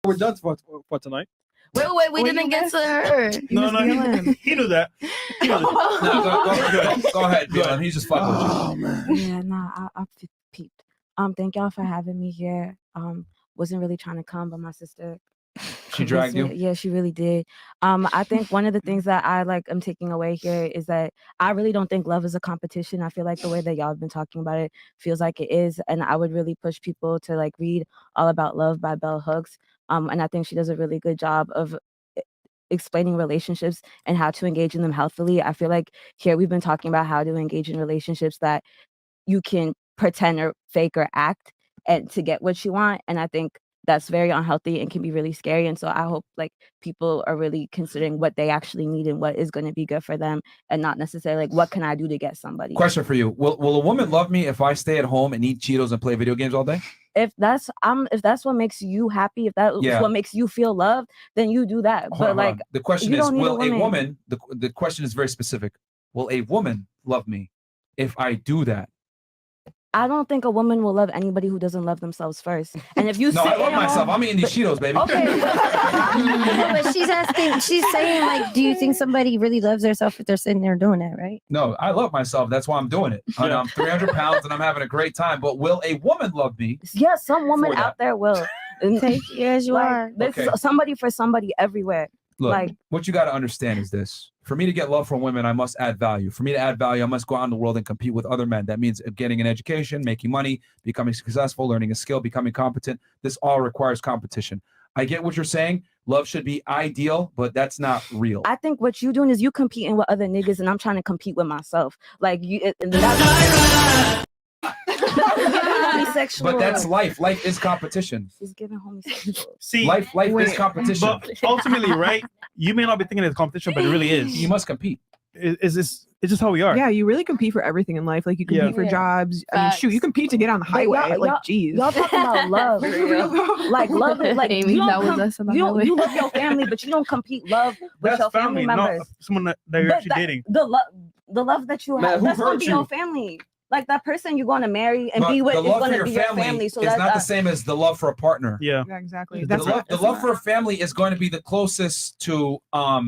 We're done for tonight. Wait, we didn't get to her. No, he knew that. He knew that. Go ahead, Dylan. He's just fucking with you. Oh man. Yeah, no, I peeped. Thank y'all for having me here. Wasn't really trying to come, but my sister She dragged you? Yeah, she really did. I think one of the things that I'm taking away here is that I really don't think love is a competition. I feel like the way that y'all have been talking about it feels like it is, and I would really push people to like read All About Love by Bell Hooks. And I think she does a really good job of explaining relationships and how to engage in them healthily. I feel like here we've been talking about how to engage in relationships that you can pretend or fake or act and to get what you want. And I think that's very unhealthy and can be really scary. And so I hope like people are really considering what they actually need and what is going to be good for them, and not necessarily like what can I do to get somebody. Question for you: Will a woman love me if I stay at home and eat Cheetos and play video games all day? If that's what makes you happy, if that's what makes you feel loved, then you do that. Hold but on. like The question is, will a woman? The question is very specific. Will a woman love me if I do that? I don't think a woman will love anybody who doesn't love themselves first. And if you no, I love myself. I'm eating these Cheetos, baby. Okay. No, but she's saying like, do you think somebody really loves themselves if they're sitting there doing that, right? No, I love myself. That's why I'm doing it. And I'm 300 pounds and I'm having a great time. But will a woman love me? Yes, some woman out there will. Take you as you are. There's somebody for somebody everywhere. Look, like, what you got to understand is this. For me to get love from women, I must add value. For me to add value, I must go out in the world and compete with other men. That means getting an education, making money, becoming successful, learning a skill, becoming competent. This all requires competition. I get what you're saying. Love should be ideal, but that's not real. I think what you're doing is you competing with other niggas, and I'm trying to compete with myself. Like you. Homosexual. But that's life. Life is competition. She's giving homosexual. See, life is competition. But ultimately, right? You may not be thinking it's competition, but it really is. You must compete. It's just how we are. Yeah, you really compete for everything in life. Like you compete for jobs. I mean, shoot, you compete to get on the highway. Like, geez. Y'all talking about love. Like love is like Amy, you that was us on the highway. you love your family, but you don't compete love with That's your family members. not someone that you're actually dating. The love that you have, that's gonna be your family. Like that person you're going to marry and be with is going to be your family. So it's not the same as the love for a partner. Yeah, exactly. The love for a family is going to be the closest to how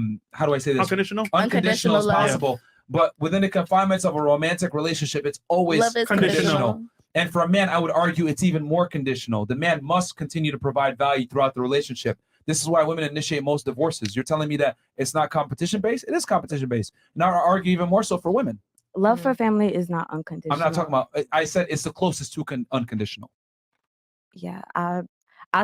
do I say this? Unconditional as possible. But within the confinements of a romantic relationship, it's always conditional. And for a man, I would argue it's even more conditional. The man must continue to provide value throughout the relationship. This is why women initiate most divorces. You're telling me that it's not competition based? It is competition based. Now I argue even more so for women. Love for family is not unconditional. I'm not talking about. I said it's the closest to unconditional. Yeah, I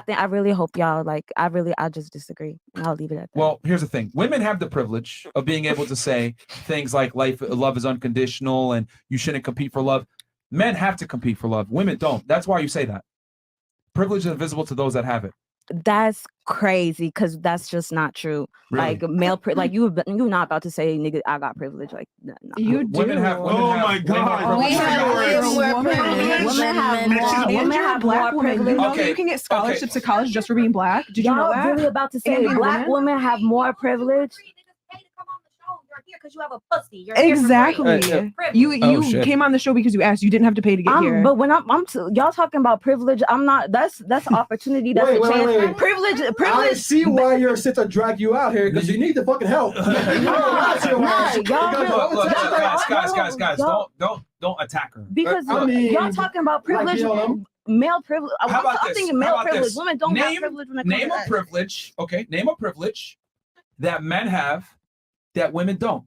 think I really hope y'all like. I just disagree. And I'll leave it at that. Well, here's the thing: women have the privilege of being able to say things like love is unconditional, and you shouldn't compete for love. Men have to compete for love. Women don't. That's why you say that. Privilege is invisible to those that have it. That's crazy because that's just not true. Really? Like like you're not about to say nigga I got privilege. Like no. You do. Women have my God. We have more privilege. Women have more privilege. You know you can get scholarships to college just for being black. Did you know that? Really about to say black women have more privilege? Because you have a pussy. You're exactly. You came on the show because you asked. You didn't have to pay to get here. But when y'all talking about privilege, I'm not. That's opportunity. That's a chance. Wait. Privilege. I see why your sister drag you out here because you need the fucking help. Guys, don't attack her. Because y'all talking about privilege. Male privilege. How about this? Male privilege. Women don't have privilege when it comes to that. Privilege. Okay, name a privilege that men have that women don't.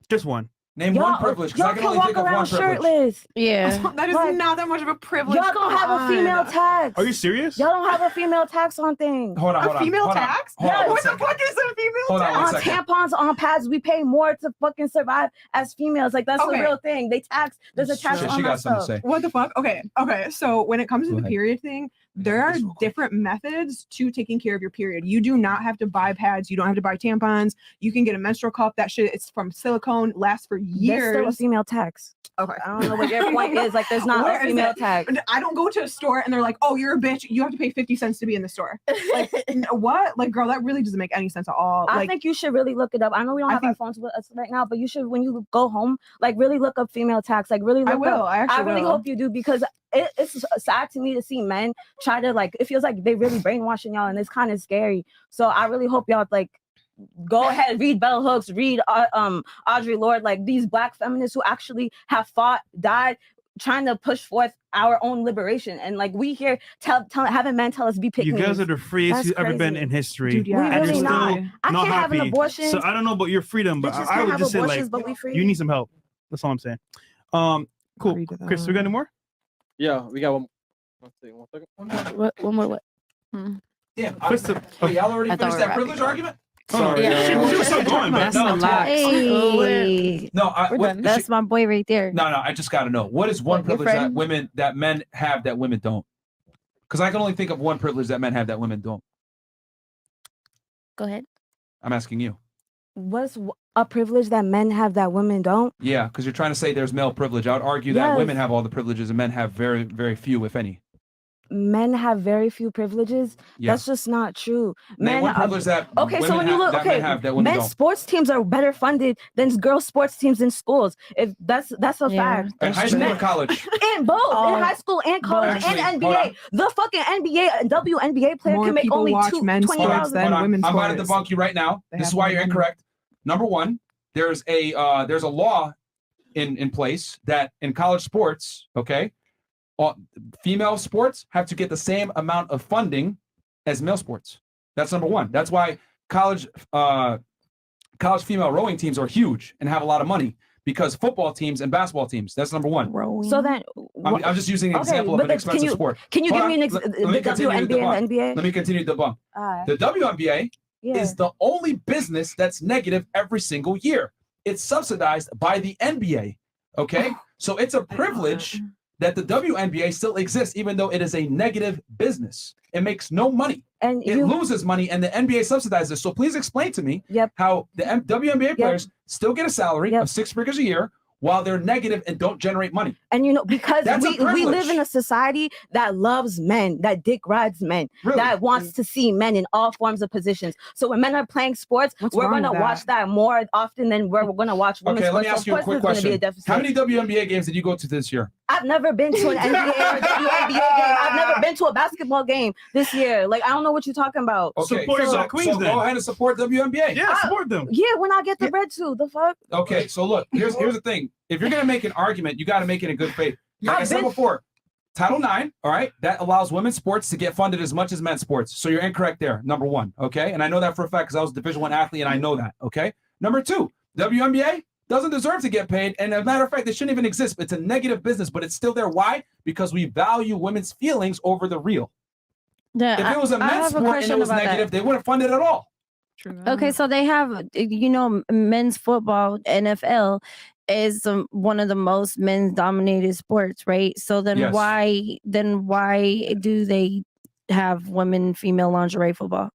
Just one. Name one privilege, because I can only think of one privilege. Shirtless. Yeah. That is not that much of a privilege. Y'all don't have a female tax. Are you serious? Y'all don't have a female tax on things. Hold on. Female tax? What the fuck is a female tax? On tampons, on pads, we pay more to fucking survive as females. Like that's the real thing. They tax. There's a tax on that stuff. What the fuck? Okay. So when it comes to the period thing, there are different methods to taking care of your period. You do not have to buy pads. You don't have to buy tampons. You can get a menstrual cup. That shit, it's from silicone, lasts for years. There's still a female tax. Okay. I don't know what your point is. Like, there's not a female tax. I don't go to a store and they're like, oh, you're a bitch. You have to pay 50 cents to be in the store. Like, what? Like, girl, that really doesn't make any sense at all. I think you should really look it up. I know we don't have our phones with us right now, but you should, when you go home, like, really look up female tax. Like, really look up. I really hope you do because it's sad to me to see men try to like. It feels like they really brainwashing y'all, and it's kind of scary. So I really hope y'all like go ahead, read Bell Hooks, read Audre Lorde, like these Black feminists who actually have fought, died, trying to push forth our own liberation. And like we here having men tell us be picky. You guys are the freest you've ever been in history. Dude, yeah. And really you're not. still I not can't have happy. an abortion. So I don't know about your freedom, but Bitches I can't would have just say like abortions, but we free. you need some help. That's all I'm saying. Cool. Chris, we got any more? Yeah, we got one. One second. One more. What? Damn, Wait, y'all already I thought finished we that were privilege argument? Sorry. Yeah. She was still going, but That's no. a lot. Hey, No, that's my boy right there. No, I just got to know. What is one What, your privilege friend? that men have that women don't? Because I can only think of one privilege that men have that women don't. Go ahead. I'm asking you. What's a privilege that men have that women don't? Yeah, because you're trying to say there's male privilege. I would argue that Yes. women have all the privileges and men have very, very few, if any. Men have very few privileges. Yeah. That's just not true. Name one privilege that okay, so women when you look, that men okay, have that women men's don't. sports teams are better funded than girls' sports teams in schools. If that's a Yeah, fact. In high school or college? In both, Oh, in high school and college actually, and hold on. NBA. The fucking NBA, WNBA player More can make people only watch men's sports 20,000. than Hold on. women's I'm about to sports. debunk you right now. They This is have why more you're women. incorrect. Number one, there's a law in place that in college sports, okay, female sports have to get the same amount of funding as male sports. That's number one. That's why college female rowing teams are huge and have a lot of money because football teams and basketball teams. That's number one. Rowing. So then, I'm just using an okay, example of but an then expensive sport. Can you Hold give me on. an Let me the continue to WNBA and the NBA? Let me continue to debunk. Alright. The WNBA Yeah. is the only business that's negative every single year. It's subsidized by the NBA. Okay, so it's a privilege that the WNBA still exists, even though it is a negative business. It makes no money. And It you loses money, and the NBA subsidizes. So please explain to me Yep. how the WNBA players still get a salary Yep. of 6 figures a year while they're negative and don't generate money. And you know, because That's a we live privilege. in a society that loves men, that dick rides men, Really? that wants to see men in all forms of positions. So when men are playing sports, What's we're wrong gonna with watch that more often than we're gonna watch women's Okay, let sports. me ask So you a of quick course there's gonna be a question. deficit. How many WNBA games did you go to this year? I've never been to an NBA or WNBA game. I've never been to a basketball game this year. Like I don't know what you're talking about. Okay, Support your Black Queens so then. go ahead and support WNBA. Yeah, support them. Yeah, when I get the bread too. The fuck? Okay, so look, here's the thing. If you're gonna make an argument, you got to make it in good faith. Like I I've said been- before, Title IX, all right, that allows women's sports to get funded as much as men's sports. So you're incorrect there. Number one, okay, and I know that for a fact because I was a Division I athlete and I know that. Okay. Number two, WNBA doesn't deserve to get paid, and as a matter of fact, it shouldn't even exist. It's a negative business, but it's still there. Why? Because we value women's feelings over the real. Yeah, If it was a I men's have a sport and question it was about that. negative, they wouldn't fund it at all. Okay, so they have, men's football, NFL is one of the most men's dominated sports, right? So then Yes. why do they have women female lingerie football?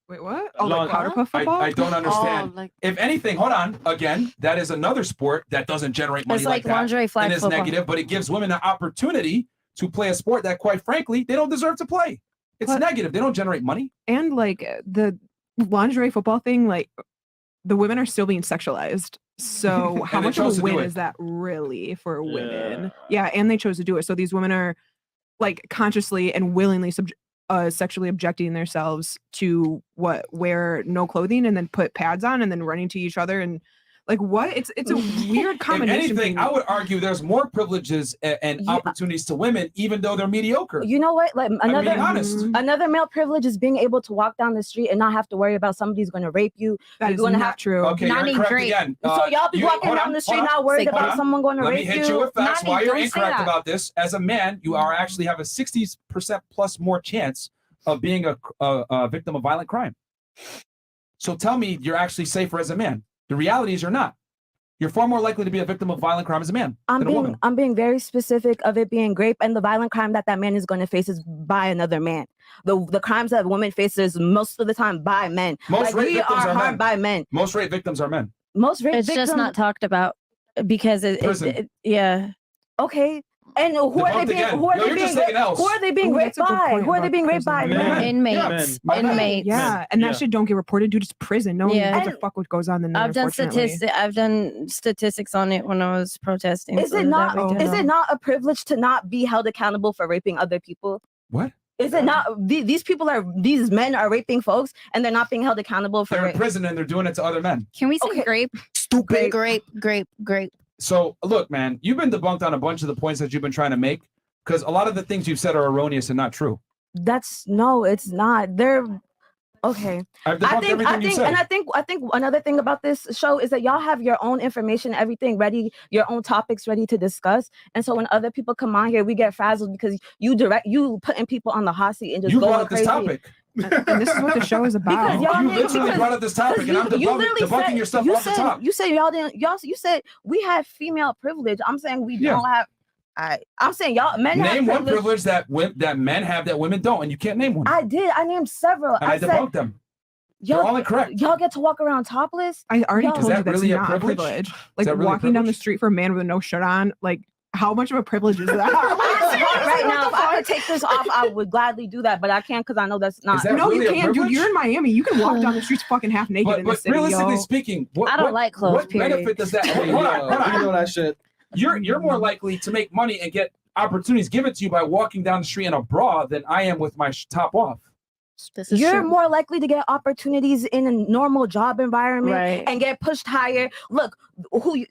Wait, what? Oh, Lon- like powder puff football? I don't understand. Oh, like If anything, hold on. Again, that is another sport that doesn't generate money It's like that, lingerie flag and it's football. negative, but it gives women an opportunity to play a sport that, quite frankly, they don't deserve to play. It's But- negative. They don't generate money. And like the lingerie football thing, like the women are still being sexualized. So how And they much of chose a to do win it. is that really for women? Yeah, and they chose to do it. So these women are like consciously and willingly sexually objecting themselves to wear no clothing and then put pads on and then running to each other and like what? It's a weird If combination. anything, I would argue there's more privileges and Yeah. opportunities to women, even though they're mediocre. You know what? Like I'm being honest. another male privilege is being able to walk down the street and not have to worry about somebody's going to rape you. that you're is gonna not have- true. Okay, Not you're even incorrect Drake. again. So y'all be walking hold down on, the street hold on. not worried Say, about hold on. someone going to Let me rape hit you with facts. Nani, Why you're don't say incorrect that. about this? As a man, you are actually have a 60% plus more chance of being a victim of violent crime. So tell me you're actually safer as a man. The reality is you're not. You're far more likely to be a victim of violent crime as a man than a woman. I'm being very specific of it being rape, and the violent crime that man is going to face is by another man. The crimes that women face is most of the time by men. Most rape we victims are are harmed men. by men. Most rape victims are men. Most rape It's victims. just not talked about because Prison. yeah. Okay. And who are they being? Again. Who are Yo, they you're being? just taking L's. Who are they being Ooh, raped that's a good by? point Who are they about being raped by? prison. Men. Inmates. Yeah, men. Inmates. Yeah, and that Yeah. shit don't get reported due to prison. No one Yeah. knows what the fuck what goes on in there. I've done unfortunately. I've done statistics on it when I was protesting. Is so it that not? we can Is know. it not a privilege to not be held accountable for raping other people? What? Is it not? These men are raping folks, and they're not being held accountable for They're in rape. prison and they're doing it to other men. Can we say Okay. grape? Stupid. Grape. So look, man, you've been debunked on a bunch of the points that you've been trying to make because a lot of the things you've said are erroneous and not true. It's not. They're okay. I've debunked everything you said. And I think another thing about this show is that y'all have your own information, everything ready, your own topics ready to discuss. And so when other people come on here, we get frazzled because you putting people on the hot seat and just You going brought up this crazy. topic. And this is what the show is about. Because y'all You niggas- literally because- brought up this topic, and I'm debunking your stuff off the top. You said y'all didn't. You said we have female privilege. I'm saying we Yeah. don't have. I'm saying y'all men have Name one privilege. privilege that men have that women don't, and you can't name one. I did. I named several. And I said debunked them. They're all incorrect. y'all get to walk around topless. I already Yo. told Is you that that's really a not privilege? privilege. Is Like that really a walking down the privilege? street for a man with no shirt on, like how much of a privilege is that? Right now, if I could take this off, I would gladly do that, but I can't because I know that's not. Is that No, really you a can't, dude. privilege? You're in Miami. You can walk down the streets fucking half naked in But this city, realistically yo. speaking, I don't like clothes, What period. benefit does that? Hey, Hold on, yo, hold on. you know that shit. You're more likely to make money and get opportunities given to you by walking down the street in a bra than I am with my top off. This is You're true. more likely to get opportunities in a normal job environment Right. and get pushed higher. Look, who's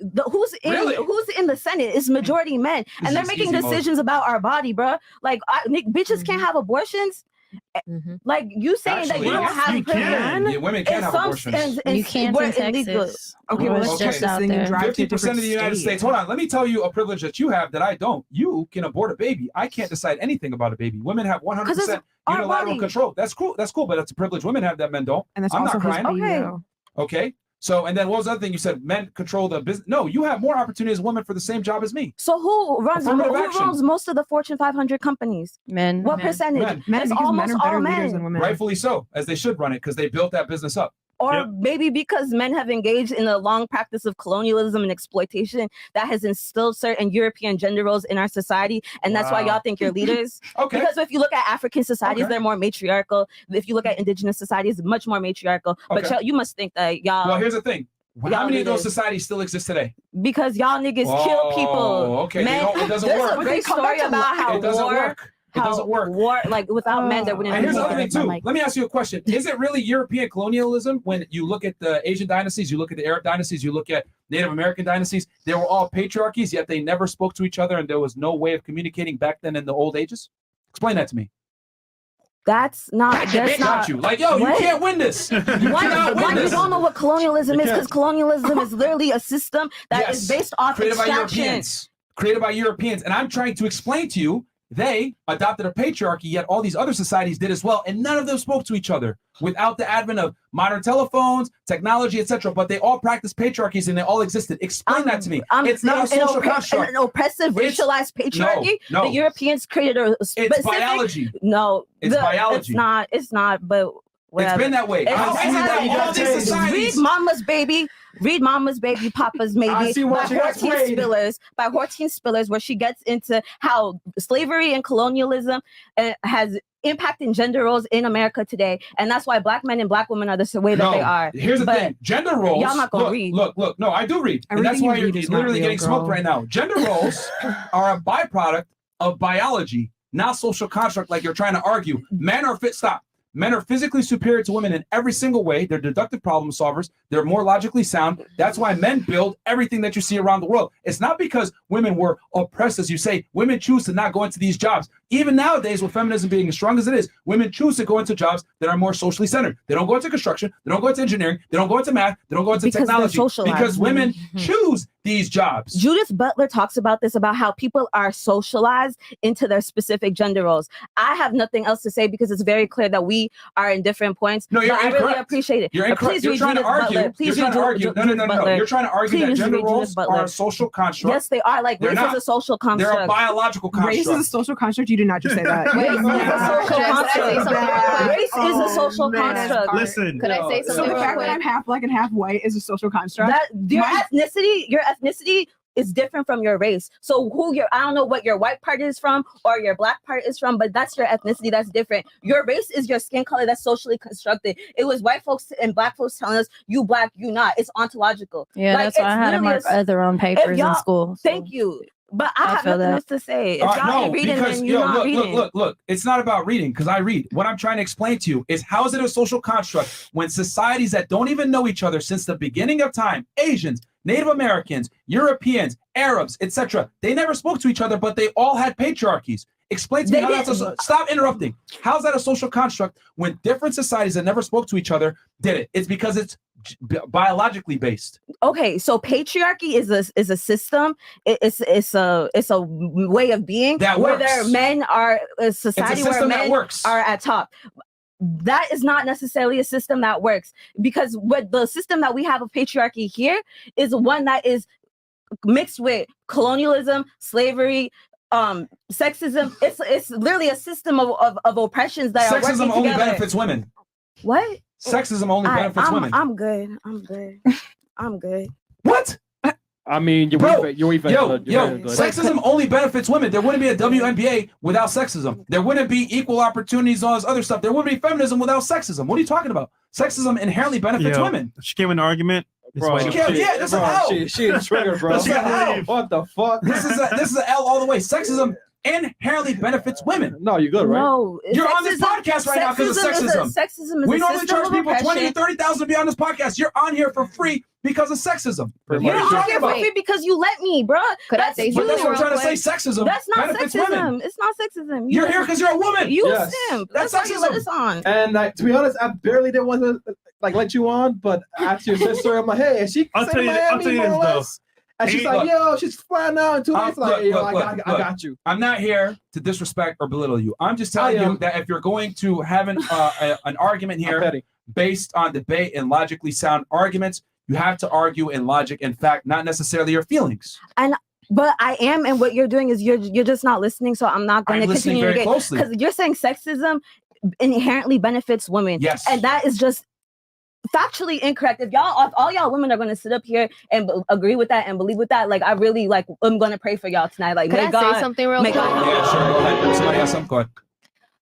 Really? in the Senate is majority men, This and they're is making easy mode. decisions about our body, bro. Like, bitches can't have abortions. Like you saying that Actually, you don't yes, have you privilege. can. Yeah, women can In have some abortions. and You can't we're in illegal. Texas. Okay, well, It's let's just check out this thing and there. drive to a 50% different of the United state. States. Hold on, let me tell you a privilege that you have that I don't. You can abort a baby. I can't decide anything about a baby. Women have 100% our unilateral body. control. That's cool. That's cool, but that's a privilege women have that men don't. And that's I'm also not crying. his Okay. video. Okay. So, and then what was the other thing you said? Men control the business. No, you have more opportunities as women for the same job as me. So who runs Affirmative action. most of the Fortune 500 companies? Men. What Men. percentage? Men. Men, It's because men almost are better all leaders men. than women. Rightfully so, as they should run it because they built that business up. Or Yep. maybe because men have engaged in a long practice of colonialism and exploitation that has instilled certain European gender roles in our society. And that's why Wow. y'all think you're leaders. Okay. Because if you look at African societies, Okay. they're more matriarchal. If you look at indigenous societies, much more matriarchal. But Okay. you must think that y'all, Well, here's the thing. How y'all many of those leaders. societies still exist today? because y'all niggas kill people. Oh, okay. They Men, don't- it doesn't there's work. a But they great come story back to about how It doesn't war, work. It doesn't work. War, like without men, there wouldn't And be here's the war. other thing too. Let me ask you a question. Is it really European colonialism when you look at the Asian dynasties, you look at the Arab dynasties, you look at Native American dynasties, they were all patriarchies, yet they never spoke to each other and there was no way of communicating back then in the old ages? Explain that to me. That's not. Gotcha, That's bitch, not. got you. Like, yo, What? you can't win this. You cannot win One, you this. don't know what colonialism is You because colonialism is literally a system that is Yes. based off Created by extraction. Europeans. Created by Europeans. And I'm trying to explain to you, they adopted a patriarchy, yet all these other societies did as well, and none of them spoke to each other without the advent of modern telephones, technology, etc. But they all practiced patriarchies and they all existed. Explain that to me. It's not a social construct. An oppressive, It's- racialized patriarchy. no. The Europeans created a It's specific. biology. No, It's biology. It's not. It's not. But whatever. It's been that way. It's- I've it's seen not- that all it's- these it's- societies. Read Mama's Baby. Read Mama's Baby, Papa's Maybe I see what by you guys Hortense played. Spillers. By Hortense Spillers, where she gets into how slavery and colonialism has impacted gender roles in America today, and that's why Black men and Black women are the way that they are. Here's the But thing. Gender roles. y'all not gonna look, read. Look. No, I do read. And that's Everything why you you're read is not literally real, getting smoked girl. right now. Gender roles are a byproduct of biology, not social construct like you're trying to argue. Men are fit. Stop. Men are physically superior to women in every single way. They're deductive problem solvers. They're more logically sound. That's why men build everything that you see around the world. It's not because women were oppressed, as you say. Women choose to not go into these jobs. Even nowadays, with feminism being as strong as it is, women choose to go into jobs that are more socially centered. They don't go into construction. They don't go into engineering. They don't go into math. They don't go into Because they're technology. socialized. Because women Mhm. choose these jobs. Judith Butler talks about this, about how people are socialized into their specific gender roles. I have nothing else to say because it's very clear that we are in different points. No, you're but I really incorrect. appreciate it. You're But incorrect. please You're read trying to Judith argue. Butler. Please You're trying read to argue. No. Judith Butler. You're trying to argue that Please gender read Judith roles Butler. are a social construct. Yes, they are. Like They're race not. is a social They're construct. a biological construct. Race is a social construct. You did not just say that. Race is a social Can I say construct. something real quick? Race is a social man. construct. Listen, Could I say So something the real fact that quick? I'm half black and half white is a social construct. That your My- ethnicity is different from your race. So I don't know what your white part is from or your black part is from, but that's your ethnicity that's different. Your race is your skin color that's socially constructed. It was white folks and black folks telling us you black, you not. It's ontological. Yeah, like, that's why I had to mark other on papers in school. So. Thank you. But I have nothing else to say. If y'all ain't reading, then you're not reading. Look. It's not about reading because I read. What I'm trying to explain to you is how is it a social construct when societies that don't even know each other since the beginning of time, Asians, Native Americans, Europeans, Arabs, etc., they never spoke to each other, but they all had patriarchies. Explain to me how that's stop interrupting. How's that a social construct when different societies that never spoke to each other did it? It's because it's biologically based. Okay, so patriarchy is a system. It's a way of being that where works. Men are a society where men are at top. That is not necessarily a system that works because what the system that we have of patriarchy here is one that is mixed with colonialism, slavery, sexism. It's literally a system of oppressions that are working together. Sexism only benefits women. What? Sexism only benefits women. I'm good. What? I mean, you're even sexism only benefits women. There wouldn't be a WNBA without sexism. There wouldn't be equal opportunities, all this other stuff. There wouldn't be feminism without sexism. What are you talking about? Sexism inherently benefits women. She came in an argument. Bro, that's an L. She a trigger, bro. That's an L. What the fuck? This is an L all the way. Sexism inherently benefits women. No, you're good, right? No, you're on this podcast right now because of sexism. Sexism is we normally charge people $20,000 to $30,000 to be on this podcast. You're on here for free because of sexism. You're on here for free because you let me, bro. Could I say but that's what I'm trying to say. Sexism. That's not benefits sexism. Women. It's not sexism. You're here because you're a woman. You simp. That's sexism. Let us on. And to be honest, I barely didn't want to let you on, but after your sister, I'm like, hey, and she I'll tell you this though. And she's like, yo, she's flying out in 2 weeks. Like, I got you. I'm not here to disrespect or belittle you. I'm just telling you that if you're going to have an argument here based on debate and logically sound arguments, you have to argue in logic and fact, not necessarily your feelings. But I am, and what you're doing is you're just not listening. So I'm not going to continue to closely because you're saying sexism inherently benefits women. Yes, and that is just factually incorrect. If all y'all women are going to sit up here and agree with that and believe with that, like I really I'm going to pray for y'all tonight. Like, can I say something real quick? Yeah, sure. Go ahead. Somebody has something. Go ahead.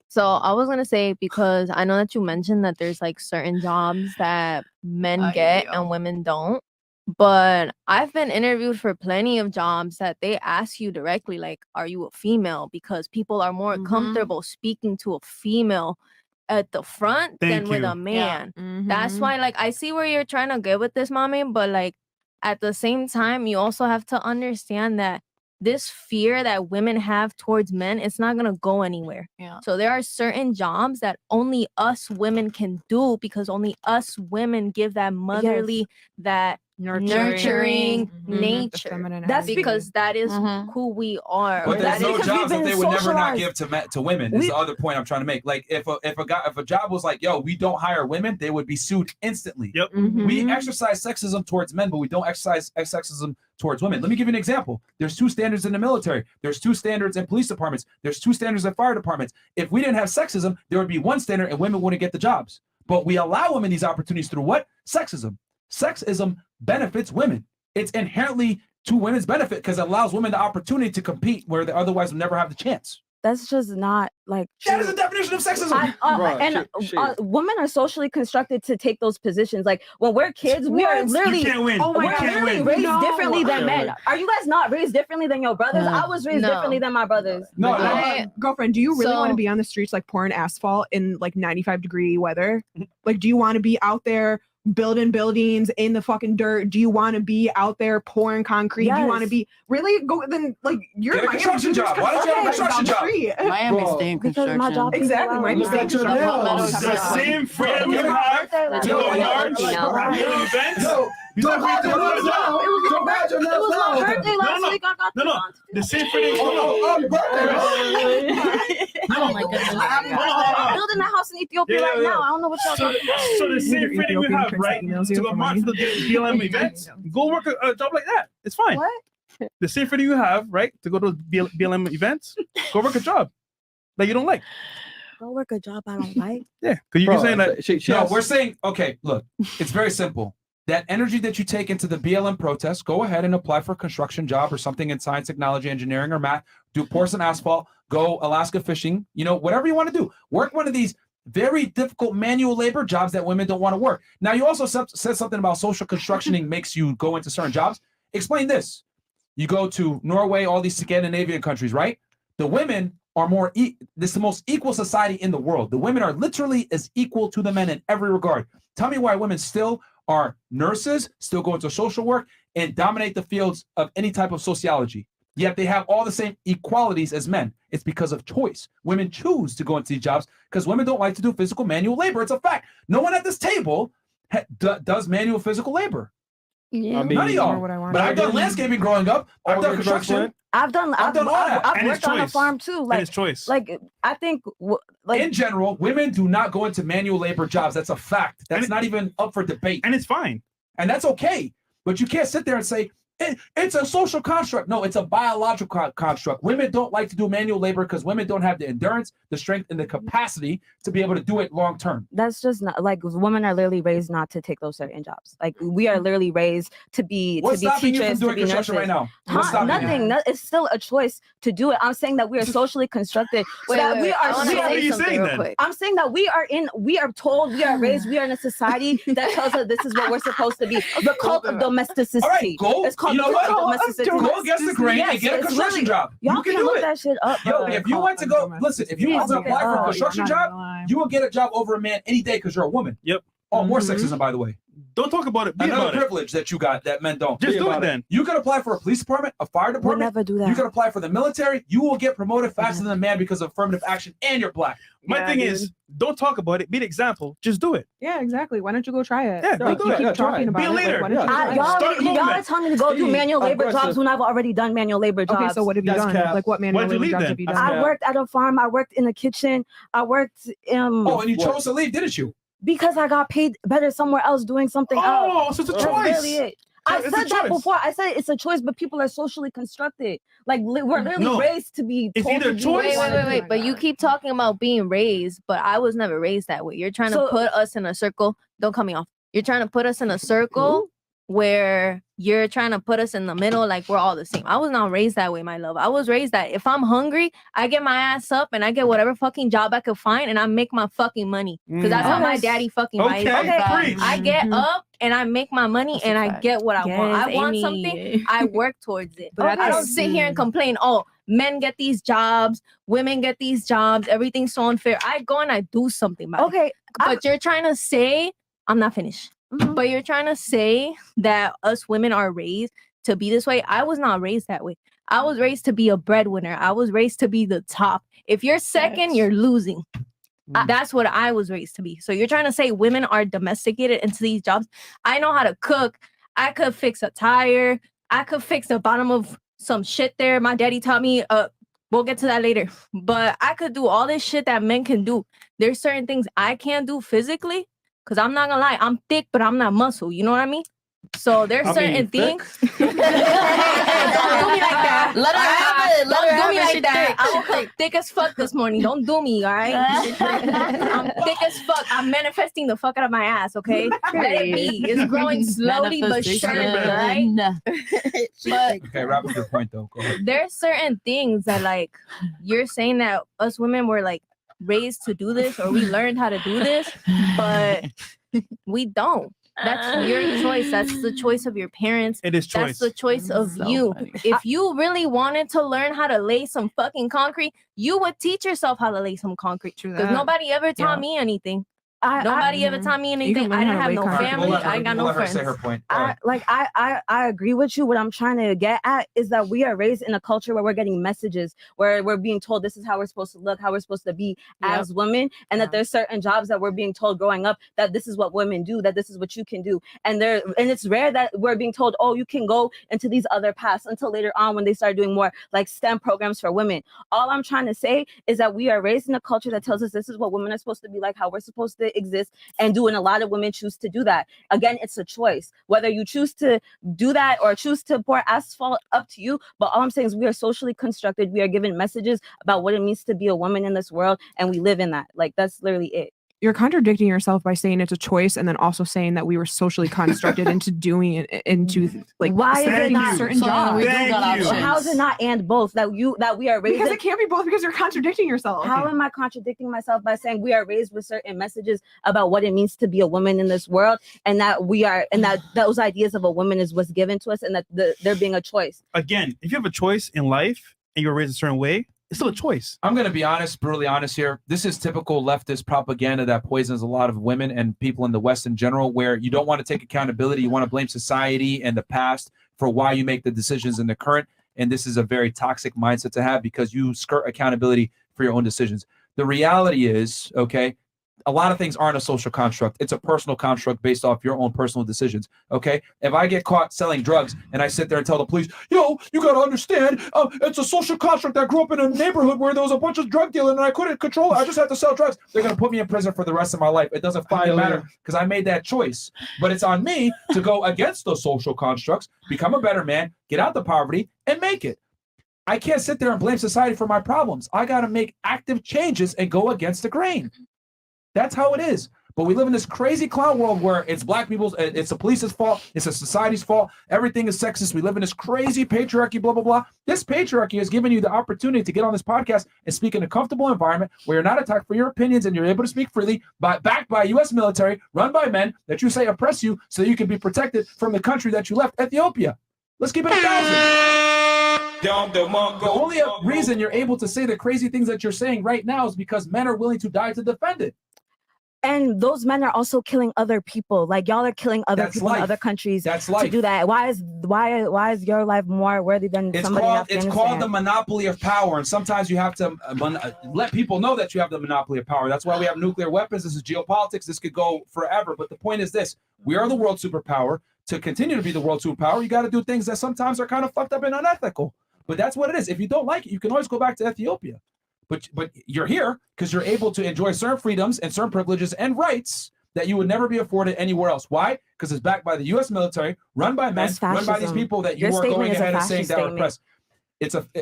So I was gonna say, because I know that you mentioned that there's like certain jobs that men get and women don't. But I've been interviewed for plenty of jobs that they ask you directly, like, are you a female? Because people are more comfortable speaking to a female at the front than with a man. Yeah. That's why, like, I see where you're trying to get with this, mommy, but like at the same time, you also have to understand that this fear that women have towards men, it's not gonna go anywhere. Yeah. So there are certain jobs that only us women can do because only us women give that motherly, that nurturing nature. That's because that is who we are. But there's no jobs that they would never not give to women. Is the other point I'm trying to make. Like if a job was like, yo, we don't hire women, they would be sued instantly. Yep. We exercise sexism towards men, but we don't exercise sexism towards women. Let me give you an example. There's 2 standards in the military. There's 2 standards in police departments. There's 2 standards in fire departments. If we didn't have sexism, there would be 1 standard and women wouldn't get the jobs. But we allow women these opportunities through what? Sexism. Sexism benefits women. It's inherently to women's benefit because it allows women the opportunity to compete where they otherwise would never have the chance. That's just not like that is the definition of sexism. Women are socially constructed to take those positions. Like when we're kids, we are literally raised differently than men. Are you guys not raised differently than your brothers? I was raised differently than my brothers. Girlfriend, do you really want to be on the streets like pouring asphalt in like 95-degree weather? Like, do you want to be out there building buildings in the fucking dirt? Do you want to be out there pouring concrete? Do you want to be really go then like you're a construction job? Why don't you have a construction job? Miami stay in construction. My job exactly. Miami stay in construction. The same freedom you have to go large events. It was my birthday last week. I got no. The same freedom. Oh my goodness. I'm building a house in Ethiopia right now. I don't know what y'all talking about. So the same freedom you have, right? To go march for the BLM events, go work a job like that. It's fine. What? The same freedom you have, right? To go to BLM events, go work a job that you don't like. Go work a job I don't like? Yeah, because you're saying that. No, we're saying, okay, look, it's very simple. that energy that you take into the BLM protest, go ahead and apply for a construction job or something in science, technology, engineering, or math. Do porcelain asphalt, go Alaska fishing, whatever you want to do. Work one of these very difficult manual labor jobs that women don't want to work. Now, you also said something about social constructioning makes you go into certain jobs. Explain this. You go to Norway, all these Scandinavian countries, right? The women are this is the most equal society in the world. The women are literally as equal to the men in every regard. Tell me why women still are nurses, still go into social work, and dominate the fields of any type of sociology. Yet they have all the same equalities as men. It's because of choice. Women choose to go into these jobs because women don't like to do physical manual labor. It's a fact. No one at this table does manual physical labor. Yeah. None of y'all. But I've done landscaping growing up. I've done construction. I've done all that. I've worked on a farm too. And it's choice. Like I think, in general, women do not go into manual labor jobs. That's a fact. That's not even up for debate. And it's fine. And that's okay. But you can't sit there and say, it's a social construct. No, it's a biological construct. Women don't like to do manual labor because women don't have the endurance, the strength, and the capacity to be able to do it long term. That's just not like women are literally raised not to take those certain jobs. Like we are literally raised to be What's to be stopping teachers, you from doing to be construction nurses. right now? What's stopping Nothing. you? It's still a choice to do it. I'm saying that we are socially constructed. So that we are. What are you saying then? I'm saying that we are told, we are raised, we are in a society that tells us this is what we're supposed to be. The cult of domesticity. All right, go. It's called You know what? domesticity. Go against the grain and get a construction job. Y'all You can can do look it. that shit up. Yo, if you want to go, listen, if you want to apply for a construction job, you will get a job over a man any day because you're a woman. Yep. Oh, more sexism, by the way. Don't talk about it. Be Another about privilege that you got that men don't. Just do it then. You can apply for a police department, a fire department. We'll never do that. You can apply for the military. You will get promoted faster than a man because of affirmative action, and you're black. My thing is, don't talk about it. Be the example. Just do it. Yeah, exactly. Why don't you go try it? Yeah, like, go you do it. keep talking about Be a it. leader. Like, why don't you try it? Start a Y'all are movement. telling me to go do manual labor jobs when I've already done manual labor jobs. Okay, so what have you done? Like what manual labor jobs have you done? I worked at a farm. I worked in the kitchen. I worked. Oh, and you chose to leave, didn't you? Because I got paid better somewhere else doing something else. Oh, so it's a That's choice. really it. I It's a said that choice. before. I said it's a choice, but people are socially constructed. Like we're literally No. raised to be. It's told either to do choice- what we wanna do. Wait. But you keep talking about being raised, but I was never raised that way. You're trying to So- put us in a circle. Don't cut me off. You're trying to put us in a circle where you're trying to put us in the middle, like we're all the same. I was not raised that way, my love. I was raised that if I'm hungry, I get my ass up and I get whatever fucking job I could find and I make my fucking money. Because that's how my daddy fucking raised me. Okay, preach. I get up and I make my money and I get what I want. I want something, I work towards it. But I don't sit here and complain, oh, men get these jobs, women get these jobs, everything's so unfair. I go and I do something about it. Okay, But you're trying to say, I'm not finished. But you're trying to say that us women are raised to be this way. I was not raised that way. I was raised to be a breadwinner. I was raised to be the top. If you're second, you're losing. That's what I was raised to be. So you're trying to say women are domesticated into these jobs. I know how to cook. I could fix a tire. I could fix the bottom of some shit there. My daddy taught me, we'll get to that later. But I could do all this shit that men can do. There's certain things I can't do physically. Because I'm not going to lie, I'm thick, but I'm not muscle. You know what I mean? So there's certain things. Don't do me like that. Let her have it. Let her Don't do have me it. like She that. I thick. woke up thick as fuck this morning. Don't do me, all right? I'm thick as fuck. I'm manifesting the fuck out of my ass, okay? Let it be. It's growing slowly but surely, right? But Okay, wrap up your point though. Go ahead. there's certain things that, like, you're saying that us women were, like, raised to do this or we learned how to do this, but we don't. That's your choice. That's the choice of your parents. It is choice. That's the choice of So you. funny. If you really wanted to learn how to lay some fucking concrete, you would teach yourself how to lay some concrete. True Because that. nobody ever taught me anything. Nobody ever taught me anything. learn I didn't how to have lay no concrete. family. I ain't got no friends. Say her point. Go ahead. I agree with you. What I'm trying to get at is that we are raised in a culture where we're getting messages, where we're being told this is how we're supposed to look, how we're supposed to be as women, and that there's certain jobs that we're being told growing up that this is what women do, that this is what you can do, and it's rare that we're being told, oh, you can go into these other paths until later on when they start doing more like STEM programs for women. All I'm trying to say is that we are raised in a culture that tells us this is what women are supposed to be like, how we're supposed to exist and do, and a lot of women choose to do that. Again, it's a choice whether you choose to do that or choose to pour asphalt, up to you. But all I'm saying is we are socially constructed. We are given messages about what it means to be a woman in this world, and we live in that. Like, that's literally it. you're contradicting yourself by saying it's a choice and then also saying that we were socially constructed into doing it into like why is it not certain jobs. How is it not and both that we are raised because it can't be both because you're contradicting yourself. How am I contradicting myself by saying we are raised with certain messages about what it means to be a woman in this world and that we are and that those ideas of a woman is what's given to us and that there being a choice? Again, if you have a choice in life and you're raised a certain way, it's still a choice. I'm going to be honest, brutally honest here. This is typical leftist propaganda that poisons a lot of women and people in the West in general, where you don't want to take accountability. You want to blame society and the past for why you make the decisions in the current. And this is a very toxic mindset to have because you skirt accountability for your own decisions. The reality is, okay, a lot of things aren't a social construct. It's a personal construct based off your own personal decisions. Okay. If I get caught selling drugs and I sit there and tell the police, yo, you got to understand, it's a social construct. I grew up in a neighborhood where there was a bunch of drug dealing and I couldn't control it. I just had to sell drugs. They're going to put me in prison for the rest of my life. It doesn't fucking matter because I made that choice. But it's on me to go against those social constructs, become a better man, get out the poverty and make it. I can't sit there and blame society for my problems. I got to make active changes and go against the grain. That's how it is. But we live in this crazy clown world where it's black people's, it's the police's fault, it's the society's fault, everything is sexist. We live in this crazy patriarchy, blah, blah, blah. This patriarchy has given you the opportunity to get on this podcast and speak in a comfortable environment where you're not attacked for your opinions and you're able to speak freely, backed by U.S. military, run by men that you say oppress you so that you can be protected from the country that you left, Ethiopia. Let's keep it 1,000. The only reason you're able to say the crazy things that you're saying right now is because men are willing to die to defend it. And those men are also killing other people. Like y'all are killing other people in other countries to do that. Why is your life more worthy than somebody in Afghanistan? It's called the monopoly of power, and sometimes you have to let people know that you have the monopoly of power. That's why we have nuclear weapons. This is geopolitics. This could go forever. But the point is this: we are the world superpower. To continue to be the world superpower, you got to do things that sometimes are kind of fucked up and unethical. But that's what it is. If you don't like it, you can always go back to Ethiopia. But you're here because you're able to enjoy certain freedoms and certain privileges and rights that you would never be afforded anywhere else. Why? Because it's backed by the U.S. military, run by men, run by these people that you are going ahead and saying that are oppressed.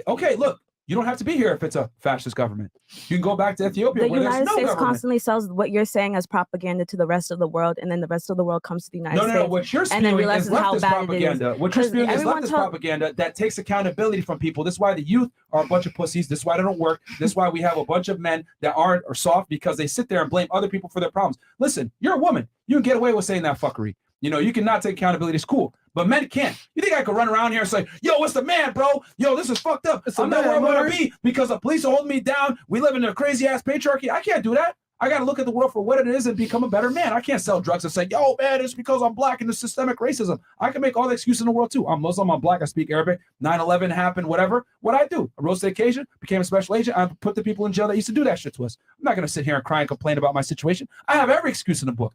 Okay, look, you don't have to be here if it's a fascist government. You can go back to Ethiopia where there's no government. The United States constantly sells what you're saying as propaganda to the rest of the world, and then the rest of the world comes to the United States. No. What you're spewing is leftist propaganda. What you're spewing is leftist propaganda that takes accountability from people. This is why the youth are a bunch of pussies. This is why they don't work. This is why we have a bunch of men that aren't or soft because they sit there and blame other people for their problems. Listen, you're a woman. You can get away with saying that fuckery. You know, you cannot take accountability. It's cool. But men can't. You think I could run around here and say, yo, what's the man, bro? Yo, this is fucked up. I'm not where I want to be because the police are holding me down. We live in a crazy-ass patriarchy. I can't do that. I got to look at the world for what it is and become a better man. I can't sell drugs and say, yo, man, it's because I'm black and the systemic racism. I can make all the excuses in the world, too. I'm Muslim. I'm black. I speak Arabic. 9/11 happened, whatever. What I do? I rose to the occasion, became a special agent. I put the people in jail that used to do that shit to us. I'm not going to sit here and cry and complain about my situation. I have every excuse in the book.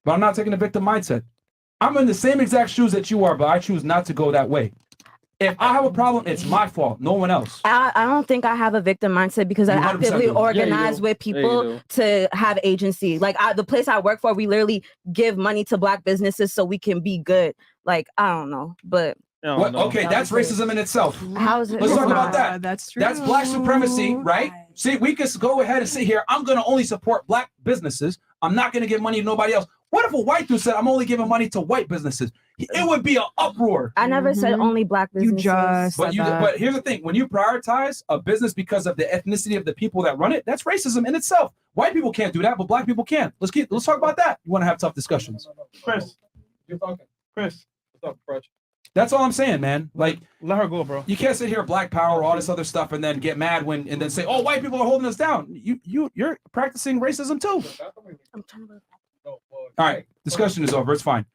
But I'm not taking a victim mindset. I'm in the same exact shoes that you are, but I choose not to go that way. If I have a problem, it's my fault, no one else. I don't think I have a victim mindset because I actively organize with people to have agency. Like the place I work for, we literally give money to black businesses so we can be good. Like, I don't know, but... Okay, that's racism in itself. How is it? Let's talk about that. That's true. That's black supremacy, right? See, we can go ahead and sit here. I'm going to only support black businesses. I'm not going to give money to nobody else. What if a white dude said, I'm only giving money to white businesses? It would be an uproar. I never said only black businesses. But here's the thing. When you prioritize a business because of the ethnicity of the people that run it, that's racism in itself. White people can't do that, but black people can. Let's talk about that. You want to have tough discussions. Chris, you're talking. Chris, what's up, Crutch? That's all I'm saying, man. Like, let her go, bro. You can't sit here, black power, all this other stuff, and then get mad and then say, "Oh, white people are holding us down." You're practicing racism too. All right, discussion is over. It's fine.